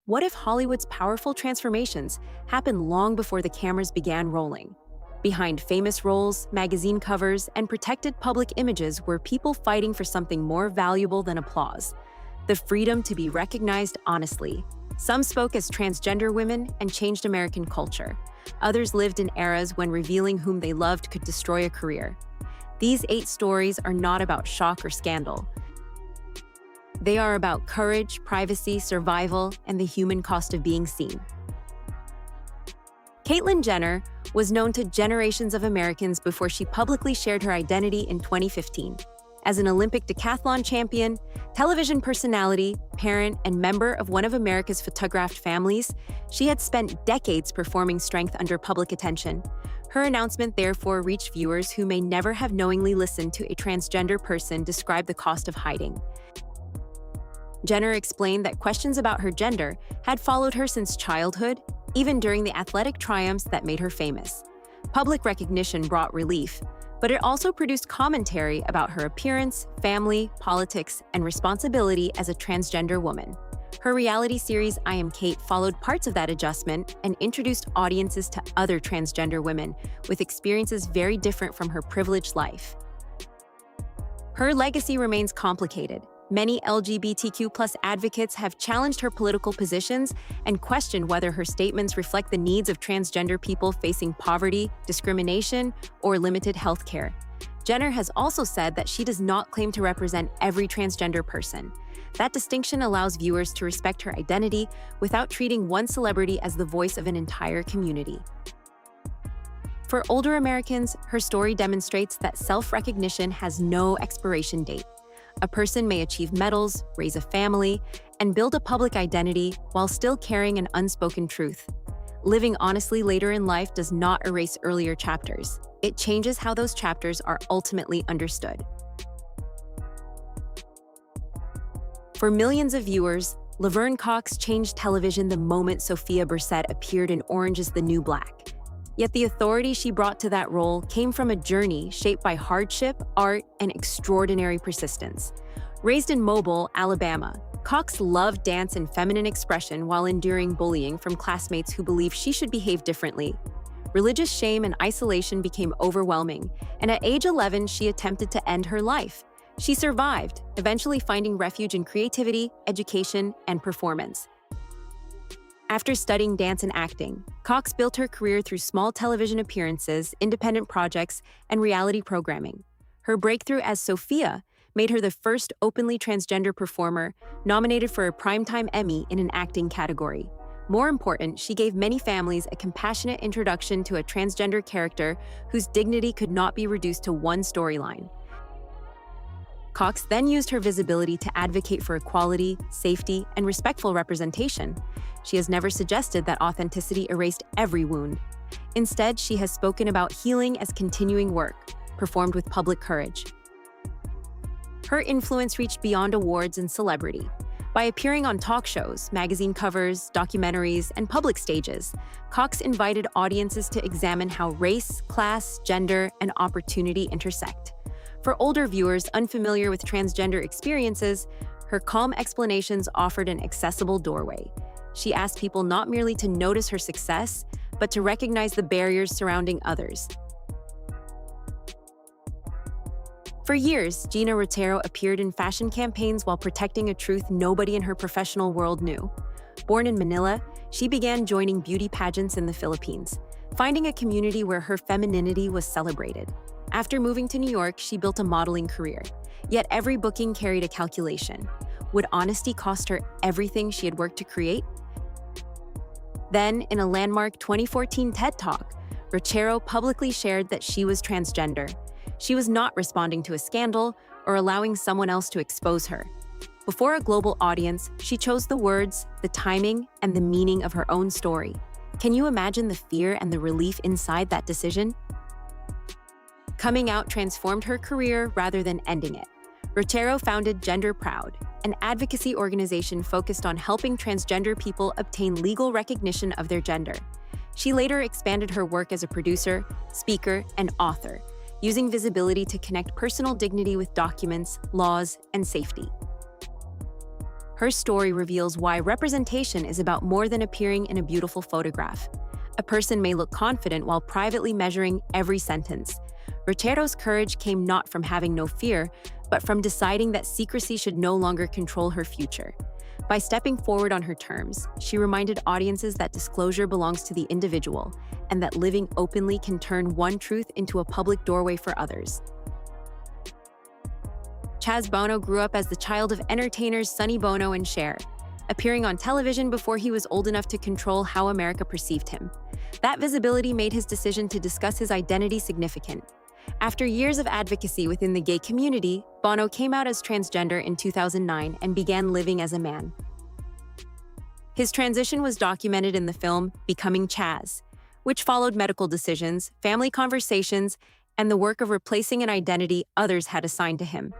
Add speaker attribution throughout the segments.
Speaker 1: What if Hollywood's powerful transformations happened long before the cameras began rolling? Behind famous roles, magazine covers, and protected public images were people fighting for something more valuable than applause: the freedom to be recognized honestly. Some spoke as transgender women and changed American culture. Others lived in eras when revealing whom they loved could destroy a career. These 8 stories are not about shock or scandal. They are about courage, privacy, survival, and the human cost of being seen. Caitlyn Jenner was known to generations of Americans before she publicly shared her identity in 2015. As an Olympic decathlon champion, television personality, parent, and member of one of America's photographed families, she had spent decades performing strength under public attention. Her announcement therefore reached viewers who may never have knowingly listened to a transgender person describe the cost of hiding. Jenner explained that questions about her gender had followed her since childhood, even during the athletic triumphs that made her famous. Public recognition brought relief, but it also produced commentary about her appearance, family, politics, and responsibility as a transgender woman. Her reality series, I Am Kate, followed parts of that adjustment and introduced audiences to other transgender women with experiences very different from her privileged life. Her legacy remains complicated. Many LGBTQ+ advocates have challenged her political positions and questioned whether her statements reflect the needs of transgender people facing poverty, discrimination, or limited health care. Jenner has also said that she does not claim to represent every transgender person. That distinction allows viewers to respect her identity without treating one celebrity as the voice of an entire community. For older Americans, her story demonstrates that self-recognition has no expiration date. A person may achieve medals, raise a family, and build a public identity while still carrying an unspoken truth. Living honestly later in life does not erase earlier chapters. It changes how those chapters are ultimately understood. For millions of viewers, Laverne Cox changed television the moment Sophia Bursette appeared in Orange is the New Black. Yet the authority she brought to that role came from a journey shaped by hardship, art, and extraordinary persistence. Raised in Mobile, Alabama, Cox loved dance and feminine expression while enduring bullying from classmates who believed she should behave differently. Religious shame and isolation became overwhelming, and at age 11, she attempted to end her life. She survived, eventually finding refuge in creativity, education, and performance. After studying dance and acting, Cox built her career through small television appearances, independent projects, and reality programming. Her breakthrough as Sophia made her the first openly transgender performer nominated for a Primetime Emmy in an acting category. More important, she gave many families a compassionate introduction to a transgender character whose dignity could not be reduced to one storyline. Cox then used her visibility to advocate for equality, safety, and respectful representation. She has never suggested that authenticity erased every wound. Instead, she has spoken about healing as continuing work, performed with public courage. Her influence reached beyond awards and celebrity. By appearing on talk shows, magazine covers, documentaries, and public stages, Cox invited audiences to examine how race, class, gender, and opportunity intersect. For older viewers unfamiliar with transgender experiences, her calm explanations offered an accessible doorway. She asked people not merely to notice her success, but to recognize the barriers surrounding others. For years, Gina Rotero appeared in fashion campaigns while protecting a truth nobody in her professional world knew. Born in Manila, she began joining beauty pageants in the Philippines, finding a community where her femininity was celebrated. After moving to New York, she built a modeling career. Yet every booking carried a calculation. Would honesty cost her everything she had worked to create? Then, in a landmark 2014 TED Talk, Rotero publicly shared that she was transgender. She was not responding to a scandal or allowing someone else to expose her. Before a global audience, she chose the words, the timing, and the meaning of her own story. Can you imagine the fear and the relief inside that decision? Coming out transformed her career rather than ending it. Rotero founded Gender Proud, an advocacy organization focused on helping transgender people obtain legal recognition of their gender. She later expanded her work as a producer, speaker, and author, using visibility to connect personal dignity with documents, laws, and safety. Her story reveals why representation is about more than appearing in a beautiful photograph. A person may look confident while privately measuring every sentence. Rochero's courage came not from having no fear, but from deciding that secrecy should no longer control her future. By stepping forward on her terms, she reminded audiences that disclosure belongs to the individual and that living openly can turn one truth into a public doorway for others. Chaz Bono grew up as the child of entertainers Sonny Bono and Cher, appearing on television before he was old enough to control how America perceived him. That visibility made his decision to discuss his identity significant. After years of advocacy within the gay community, Bono came out as transgender in 2009 and began living as a man. His transition was documented in the film Becoming Chaz, which followed medical decisions, family conversations, and the work of replacing an identity others had assigned to him.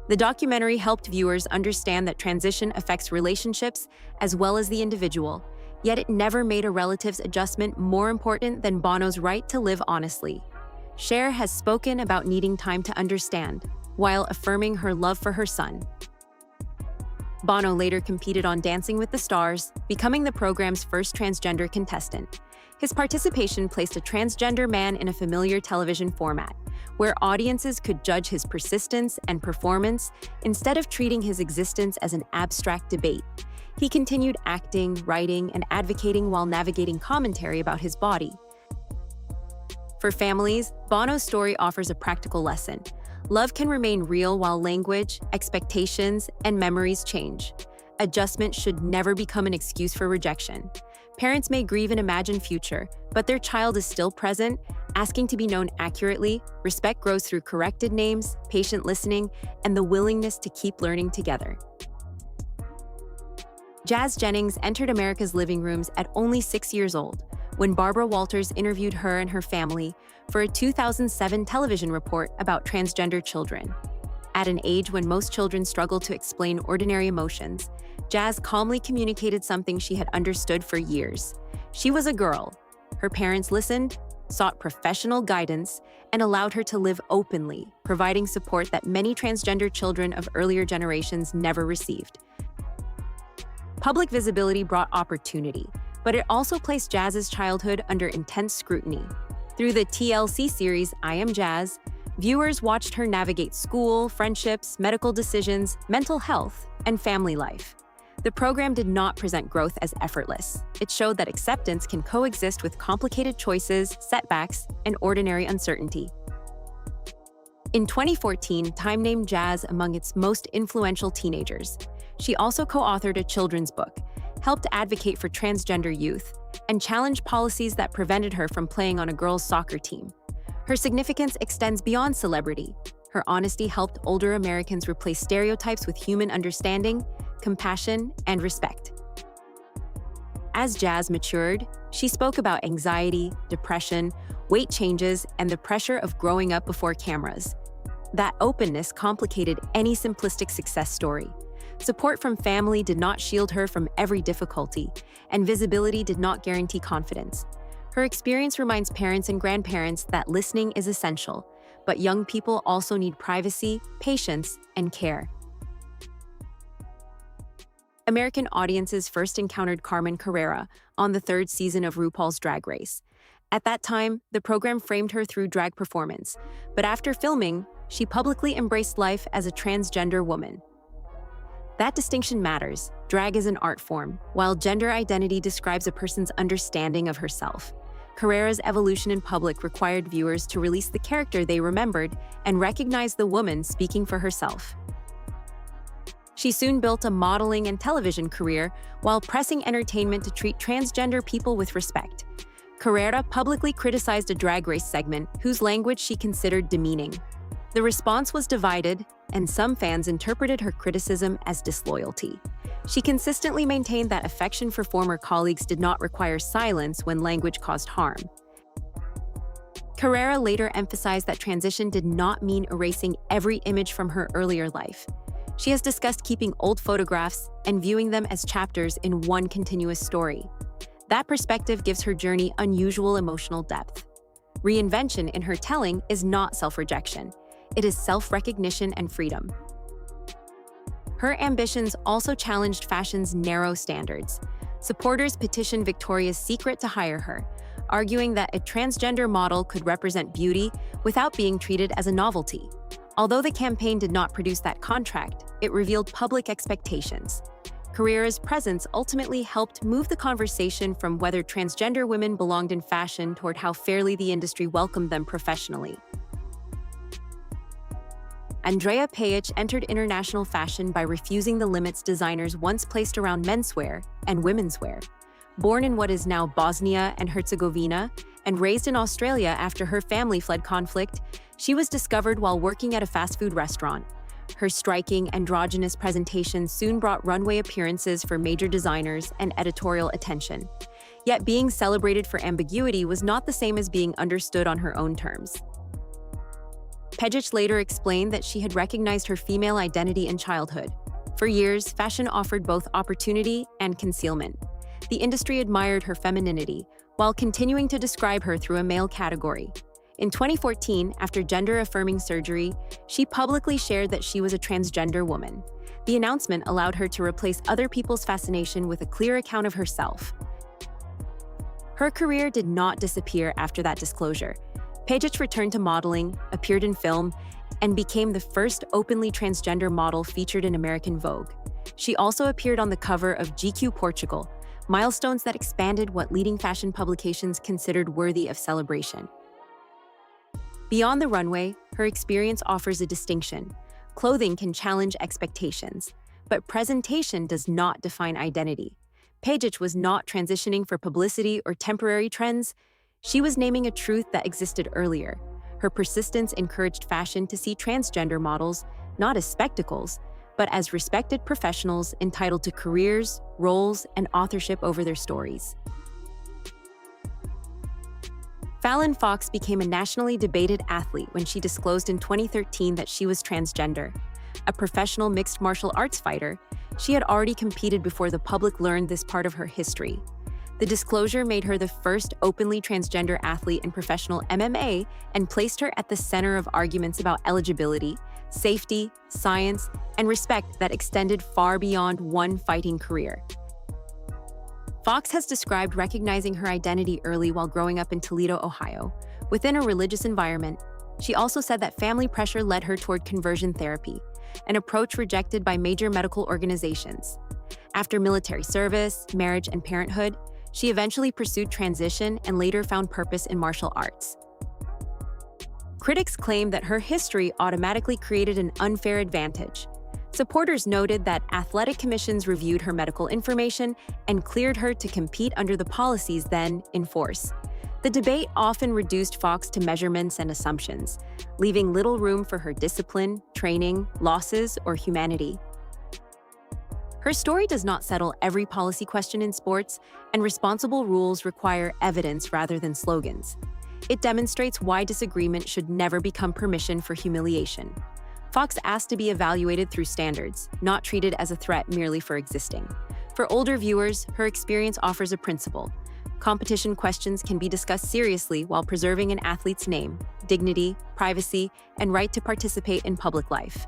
Speaker 1: The documentary helped viewers understand that transition affects relationships as well as the individual, yet it never made a relative's adjustment more important than Bono's right to live honestly. Cher has spoken about needing time to understand, while affirming her love for her son. Bono later competed on Dancing with the Stars, becoming the program's first transgender contestant. His participation placed a transgender man in a familiar television format, where audiences could judge his persistence and performance instead of treating his existence as an abstract debate. He continued acting, writing, and advocating while navigating commentary about his body. For families, Bono's story offers a practical lesson. Love can remain real while language, expectations, and memories change. Adjustment should never become an excuse for rejection. Parents may grieve an imagined future, but their child is still present, asking to be known accurately. Respect grows through corrected names, patient listening, and the willingness to keep learning together. Jazz Jennings entered America's living rooms at only 6 years old, when Barbara Walters interviewed her and her family for a 2007 television report about transgender children. At an age when most children struggle to explain ordinary emotions, Jazz calmly communicated something she had understood for years. She was a girl. Her parents listened, sought professional guidance, and allowed her to live openly, providing support that many transgender children of earlier generations never received. Public visibility brought opportunity, but it also placed Jazz's childhood under intense scrutiny. Through the TLC series I Am Jazz, viewers watched her navigate school, friendships, medical decisions, mental health, and family life. The program did not present growth as effortless. It showed that acceptance can coexist with complicated choices, setbacks, and ordinary uncertainty. In 2014, Time named Jazz among its most influential teenagers. She also co-authored a children's book, helped advocate for transgender youth, and challenged policies that prevented her from playing on a girls' soccer team. Her significance extends beyond celebrity. Her honesty helped older Americans replace stereotypes with human understanding, compassion, and respect. As Jazz matured, she spoke about anxiety, depression, weight changes, and the pressure of growing up before cameras. That openness complicated any simplistic success story. Support from family did not shield her from every difficulty, and visibility did not guarantee confidence. Her experience reminds parents and grandparents that listening is essential, but young people also need privacy, patience, and care. American audiences first encountered Carmen Carrera on the third season of RuPaul's Drag Race. At that time, the program framed her through drag performance, but after filming, she publicly embraced life as a transgender woman. That distinction matters. Drag is an art form, while gender identity describes a person's understanding of herself. Carrera's evolution in public required viewers to release the character they remembered and recognize the woman speaking for herself. She soon built a modeling and television career while pressing entertainment to treat transgender people with respect. Carrera publicly criticized a Drag Race segment whose language she considered demeaning. The response was divided, and some fans interpreted her criticism as disloyalty. She consistently maintained that affection for former colleagues did not require silence when language caused harm. Carrera later emphasized that transition did not mean erasing every image from her earlier life. She has discussed keeping old photographs and viewing them as chapters in one continuous story. That perspective gives her journey unusual emotional depth. Reinvention in her telling is not self-rejection. It is self-recognition and freedom. Her ambitions also challenged fashion's narrow standards. Supporters petitioned Victoria's Secret to hire her, arguing that a transgender model could represent beauty without being treated as a novelty. Although the campaign did not produce that contract, it revealed public expectations. Carrera's presence ultimately helped move the conversation from whether transgender women belonged in fashion toward how fairly the industry welcomed them professionally. Andrea Pejich entered international fashion by refusing the limits designers once placed around menswear and womenswear. Born in what is now Bosnia and Herzegovina and raised in Australia after her family fled conflict, she was discovered while working at a fast food restaurant. Her striking, androgynous presentation soon brought runway appearances for major designers and editorial attention. Yet being celebrated for ambiguity was not the same as being understood on her own terms. Pejich later explained that she had recognized her female identity in childhood. For years, fashion offered both opportunity and concealment. The industry admired her femininity, while continuing to describe her through a male category. In 2014, after gender-affirming surgery, she publicly shared that she was a transgender woman. The announcement allowed her to replace other people's fascination with a clear account of herself. Her career did not disappear after that disclosure. Pejich returned to modeling, appeared in film, and became the first openly transgender model featured in American Vogue. She also appeared on the cover of GQ Portugal, milestones that expanded what leading fashion publications considered worthy of celebration. Beyond the runway, her experience offers a distinction. Clothing can challenge expectations, but presentation does not define identity. Pejich was not transitioning for publicity or temporary trends. She was naming a truth that existed earlier. Her persistence encouraged fashion to see transgender models not as spectacles, but as respected professionals entitled to careers, roles, and authorship over their stories. Fallon Fox became a nationally debated athlete when she disclosed in 2013 that she was transgender. A professional mixed martial arts fighter, she had already competed before the public learned this part of her history. The disclosure made her the first openly transgender athlete in professional MMA and placed her at the center of arguments about eligibility, safety, science, and respect that extended far beyond one fighting career. Fox has described recognizing her identity early while growing up in Toledo, Ohio, within a religious environment. She also said that family pressure led her toward conversion therapy, an approach rejected by major medical organizations. After military service, marriage, and parenthood, she eventually pursued transition and later found purpose in martial arts. Critics claim that her history automatically created an unfair advantage. Supporters noted that athletic commissions reviewed her medical information and cleared her to compete under the policies then in force. The debate often reduced Fox to measurements and assumptions, leaving little room for her discipline, training, losses, or humanity. Her story does not settle every policy question in sports, and responsible rules require evidence rather than slogans. It demonstrates why disagreement should never become permission for humiliation. Fox asked to be evaluated through standards, not treated as a threat merely for existing. For older viewers, her experience offers a principle. Competition questions can be discussed seriously while preserving an athlete's name, dignity, privacy, and right to participate in public life.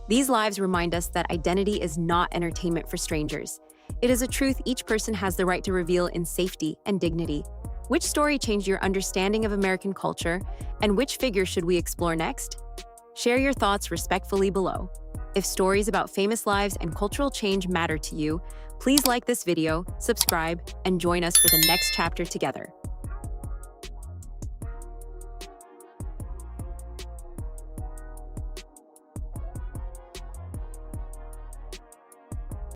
Speaker 1: These lives remind us that identity is not entertainment for strangers. It is a truth each person has the right to reveal in safety and dignity. Which story changed your understanding of American culture, and which figure should we explore next? Share your thoughts respectfully below. If stories about famous lives and cultural change matter to you, please like this video, subscribe, and join us for the next chapter together.